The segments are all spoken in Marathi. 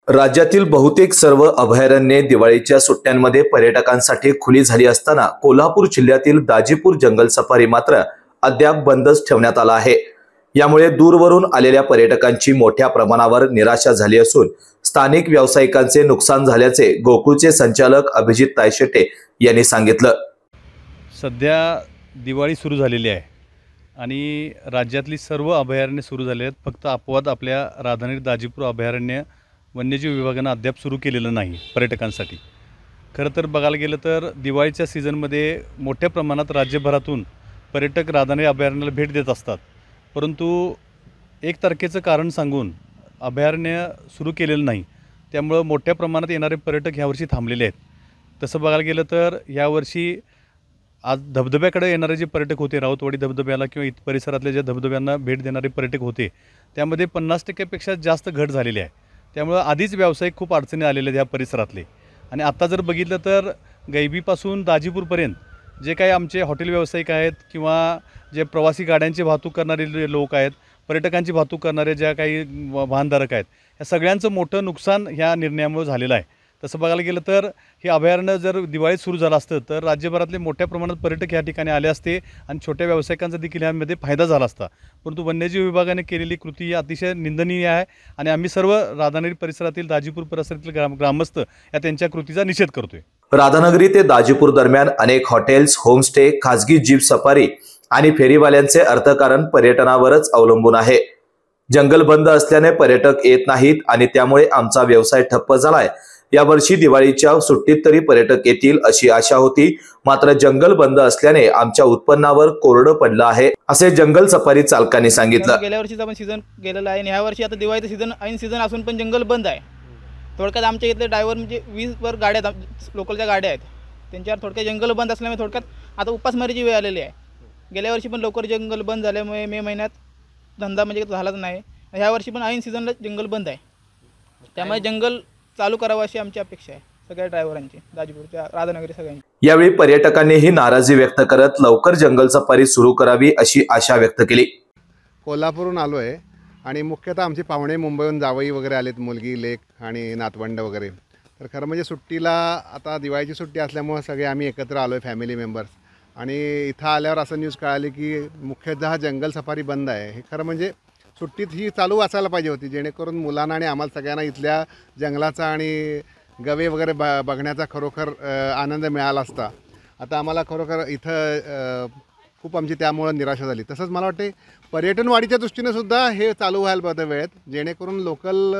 राज्यातील बहुतेक सर्व अभयारण्ये दिवाळीच्या सुट्ट्यांमध्ये पर्यटकांसाठी खुली झाली असताना कोल्हापूर जिल्ह्यातील दाजीपूर जंगल सफारी मात्र अद्याप बंदच ठेवण्यात आला आहे। यामुळे दूरवरून आलेल्या पर्यटकांची मोठ्या प्रमाणावर निराशा झाली असून स्थानिक व्यावसायिकांचे नुकसान झाल्याचे गोकुळचे संचालक अभिजित तायशेटे यांनी सांगितलं। सध्या दिवाळी सुरू झालेली आहे आणि राज्यातली सर्व अभयारण्ये सुरू झाली आहेत। फक्त अपवाद आपल्या राधानगरी दाजीपूर अभयारण्य वन्यजीव विभागाने अद्याप सुरू केलेलं नाही पर्यटकांसाठी। खरं तर बघायला गेलं तर दिवाळीच्या सीझनमध्ये मोठ्या प्रमाणात राज्यभरातून पर्यटक राधानगरी अभयारण्याला भेट देत असतात, परंतु 1 तारखेचं कारण सांगून अभयारण्य सुरू केलेलं नाही, त्यामुळे मोठ्या प्रमाणात येणारे पर्यटक ह्यावर्षी थांबलेले आहेत। तसं बघायला गेलं तर यावर्षी आज धबधब्याकडे येणारे जे पर्यटक होते, राऊतवाडी धबधब्याला किंवा परिसरातल्या ज्या धबधब्यांना भेट देणारे पर्यटक होते त्यामध्ये 50% जास्त घट झालेली आहे। त्यामुळे आधीच व्यावसायिक खूप अडचणी आलेले ह्या परिसरातले। आणि आता जर बघितलं तर गैबीपासून दाजीपूरपर्यंत जे काही आमचे हॉटेल व्यावसायिक आहेत किंवा जे प्रवासी गाड्यांची वाहतूक करणारे लोक आहेत, पर्यटकांची वाहतूक करणारे ज्या काही वाहनधारक आहेत, या सगळ्यांचं मोठं नुकसान ह्या निर्णयामुळे झालेलं आहे। तसं बघायला गेलं तर हे अभयारण्य जर दिवाळीत सुरू झालं असतं तर राज्यभरातले मोठ्या प्रमाणात पर्यटक या ठिकाणी आले असते आणि छोट्या व्यावसायिकांचा देखील यामध्ये फायदा झाला असता। परंतु वन्यजीव विभागाने केलेली कृती ही अतिशय निंदनीय आहे आणि आम्ही सर्व राधानगरी परिसरातील दाजीपूर परिसरातील ग्रामस्थ या त्यांच्या कृतीचा निषेध करतोय। राधानगरी ते दाजीपूर दरम्यान अनेक हॉटेल्स, होमस्टे, खाजगी जीप सफारी आणि फेरीवाल्यांचे अर्थकारण पर्यटनावरच अवलंबून आहे। जंगल बंद असल्याने पर्यटक येत नाहीत आणि त्यामुळे आमचा व्यवसाय ठप्प झालाय। यावर्षी दिवाळीच्या सुट्टीत तरी पर्यटक येतील अशी आशा होती, मात्र जंगल बंद असल्याने आमच्या उत्पन्नावर कोरडं पडलं आहे, असे जंगल सफारी चालकांनी सांगितलं। गेल्या वर्षीचा पण सीझन गेलेला आहे आणि ह्या वर्षी आता दिवाळीचं सीझन ऐन सीझन असून पण जंगल बंद आहे। थोडक्यात आमच्या इथले ड्रायव्हर म्हणजे 20 गाड्या आहेत, लोकलच्या गाड्या आहेत, त्यांच्यावर थोडक्यात जंगल बंद असल्यामुळे थोडक्यात आता उपासमारीची वेळ आलेली आहे। गेल्या वर्षी पण लवकर जंगल बंद झाल्यामुळे मे महिन्यात धंदा म्हणजे झालाच नाही। ह्या वर्षी पण ऐन सीझनला जंगल बंद आहे, त्यामुळे जंगल चालू करावं अशी आमची अपेक्षा आहे सगळ्या ड्रायव्हरांची, दाजीपूरच्या, राधानगरी सगळ्यांची। यावेळी पर्यटकांनीही नाराजी व्यक्त करत लवकर जंगल सफारी सुरू करावी अशी आशा व्यक्त केली। कोल्हापूरहून आलो आहे आणि मुख्यतः आमचे पाहुणे मुंबईहून जावई वगैरे आलेत, मुलगी, लेक आणि नातवंड वगैरे। तर खरं म्हणजे सुट्टीला आता दिवाळीची सुट्टी असल्यामुळे सगळे आम्ही एकत्र आलो आहे, फॅमिली मेंबर्स। आणि इथं आल्यावर असं न्यूज कळाली की मुख्यतः जंगल सफारी बंद आहे। हे खरं म्हणजे सुट्टीत ही चालू असायला पाहिजे होती, जेणेकरून मुलांना आणि आम्हाला सगळ्यांना इथल्या जंगलाचा आणि गवे वगैरे बघण्याचा खरोखर आनंद मिळाला असता। आता आम्हाला खरोखर इथं खूप आमची त्यामुळे निराशा झाली। तसंच मला वाटते पर्यटन वाढीच्या दृष्टीने सुद्धा हे चालू व्हायला पाहिजे वेळेत, जेणेकरून लोकल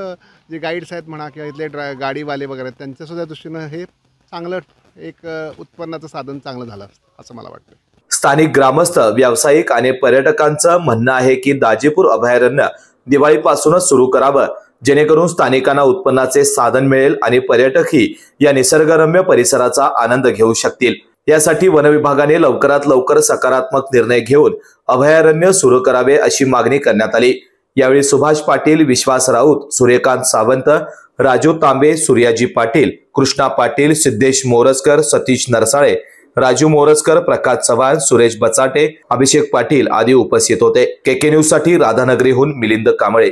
जे गाईड्स आहेत म्हणा किंवा इथले गाडीवाले वगैरे त्यांच्यासुद्धा दृष्टीनं हे चांगलं एक उत्पन्नाचं साधन चांगलं झालं असं मला वाटतं। स्थानिक ग्रामस्थ, व्यावसायिक आणि पर्यटकांचं म्हणणं आहे की दाजीपूर अभयारण्य दिवाळीपासूनच सुरू करावं, जेणेकरून स्थानिकांना उत्पन्नाचे साधन मिळेल आणि पर्यटकही या निसर्गरम्य परिसराचा आनंद घेऊ शकतील। यासाठी वन विभागाने लवकरात लवकर सकारात्मक निर्णय घेऊन अभयारण्य सुरू करावे अशी मागणी करण्यात आली। यावेळी सुभाष पाटील, विश्वास राऊत, सूर्यकांत सावंत, राजू तांबे, सूर्याजी पाटील, कृष्णा पाटील, सिद्धेश मोरजकर, सतीश नरसाळे, राजू मोरजकर, प्रकाश चव्हाण, सुरेश बचाटे, अभिषेक पाटील आदी उपस्थित होते। केके न्यूज साठी राधानगरीहून मिलिंद कांबळे।